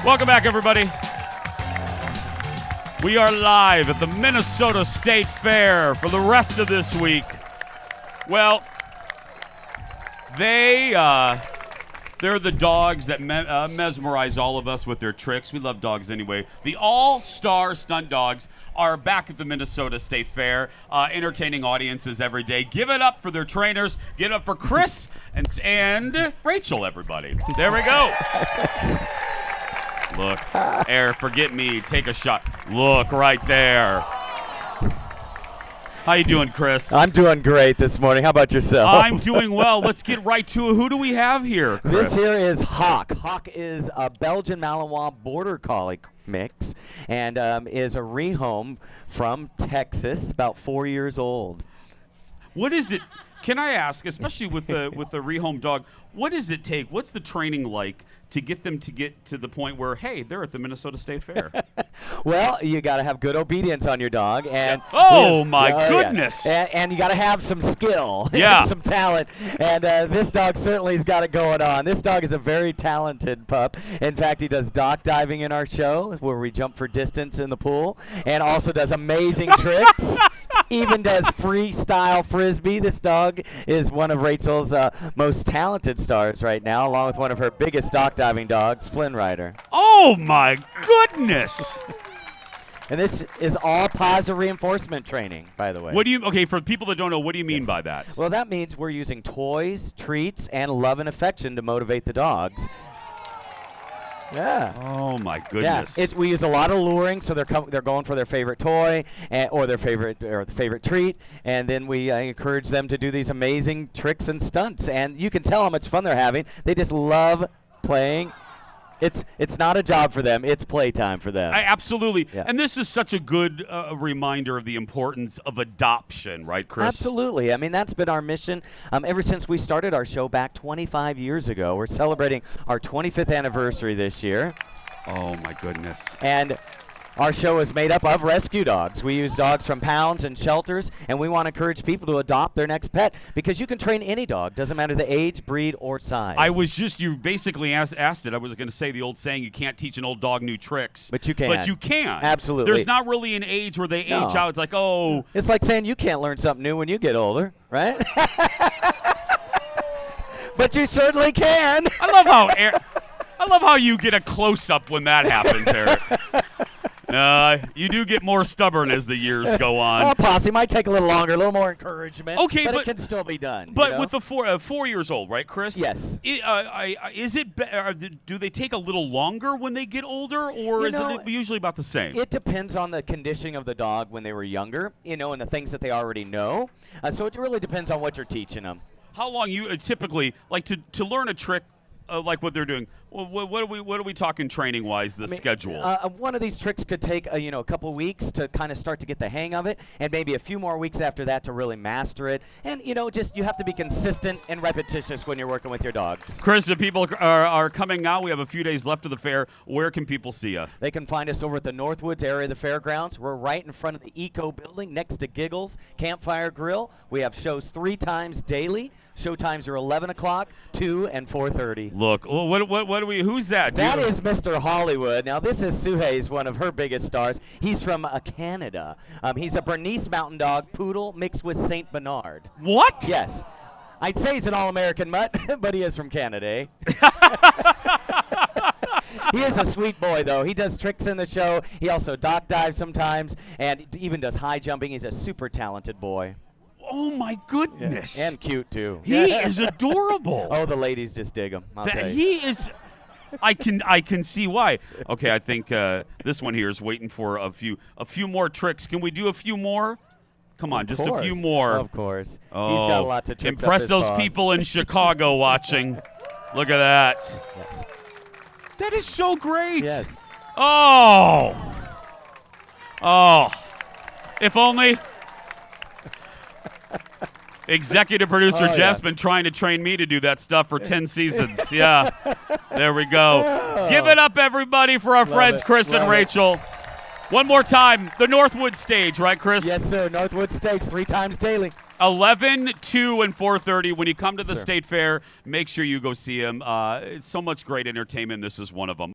Welcome back, everybody. We are live at the Minnesota State Fair for the rest of this week. Well, they're the dogs that mesmerize all of us with their tricks. We love dogs anyway. The all-star stunt dogs are back at the Minnesota State Fair, entertaining audiences every day. Give it up for their trainers. Give it up for Chris and Rachel, everybody. There we go. Look, Air, forget me. Take a shot. Look right there. How you doing, Chris? I'm doing great this morning. How about yourself? I'm doing well. Let's get right to it. Who do we have here, Chris? This here is Hawk. Hawk is a Belgian Malinois Border Collie mix and is a rehome from Texas, about 4 years old. What is it? Can I ask, especially with the rehome dog, what does it take? What's the training like to get them to get to the point where, hey, they're at the Minnesota State Fair? Well, you got to have good obedience on your dog, and my goodness, and you got to have some skill, some talent, and this dog certainly has got it going on. This dog is a very talented pup. In fact, he does dock diving in our show, where we jump for distance in the pool, and also does amazing tricks. Even does freestyle frisbee. This dog is one of Rachel's most talented stars right now, along with one of her biggest dock diving dogs, Flynn Rider. Oh my goodness! And this is all positive reinforcement training, by the way. What do you? Okay, for people that don't know, what do you mean by that? Well, that means we're using toys, treats, and love and affection to motivate the dogs. Yeah. Oh my goodness. Yeah. We use a lot of luring, so they're going for their favorite toy or their favorite treat, and then we encourage them to do these amazing tricks and stunts. And you can tell how much fun they're having. They just love playing. It's not a job for them. It's playtime for them. Absolutely. Yeah. And this is such a good reminder of the importance of adoption, right, Chris? Absolutely. I mean, that's been our mission ever since we started our show back 25 years ago. We're celebrating our 25th anniversary this year. Oh, my goodness. And our show is made up of rescue dogs. We use dogs from pounds and shelters, and we want to encourage people to adopt their next pet because you can train any dog. Doesn't matter the age, breed, or size. You basically asked it. I was going to say the old saying, you can't teach an old dog new tricks. But you can. But you can. Absolutely. There's not really an age where they age out. It's like, oh. It's like saying you can't learn something new when you get older, right? But you certainly can. I love how you get a close-up when that happens, Eric. You do get more stubborn as the years go on. Well, posse might take a little longer, a little more encouragement. Okay, but it can still be done. But with the 4 years old, right, Chris? Yes. Do they take a little longer when they get older, or is it usually about the same? It depends on the conditioning of the dog when they were younger, and the things that they already know. So it really depends on what you're teaching them. How long you typically like to learn a trick? Like what they're doing. Well, what are we talking training wise? Schedule. One of these tricks could take a couple weeks to kind of start to get the hang of it, and maybe a few more weeks after that to really master it. And you have to be consistent and repetitious when you're working with your dogs. Chris, if people are coming now, we have a few days left of the fair. Where can people see you? They can find us over at the Northwoods area of the fairgrounds. We're right in front of the Eco Building, next to Giggles Campfire Grill. We have shows 3 times daily. Show times are 11 o'clock, 2, and 4:30. Look, who's that? That is Mr. Hollywood. Now, this is Suhei's one of her biggest stars. He's from Canada. He's a Bernese Mountain Dog poodle mixed with St. Bernard. What? Yes. I'd say he's an all-American mutt, but he is from Canada, eh? He is a sweet boy, though. He does tricks in the show. He also dock dives sometimes and even does high jumping. He's a super talented boy. Oh, my goodness. Yeah. And cute, too. He is adorable. Oh, the ladies just dig him. I'll tell you. He is. I can see why. Okay, I think this one here is waiting for a few more tricks. Can we do a few more? Come on, just a few more. Of course. Oh, he's got lots of tricks. Impress those people in Chicago watching. Look at that. Yes. That is so great. Yes. Oh. If only. Executive producer Jeff's been trying to train me to do that stuff for 10 seasons. Yeah. There we go. Oh. Give it up, everybody, for our friends Chris and Rachel. One more time, the Northwood stage, right, Chris? Yes, sir. Northwood stage 3 times daily. 11, 2, and 4:30. When you come to the State Fair, make sure you go see him. It's so much great entertainment. This is one of them.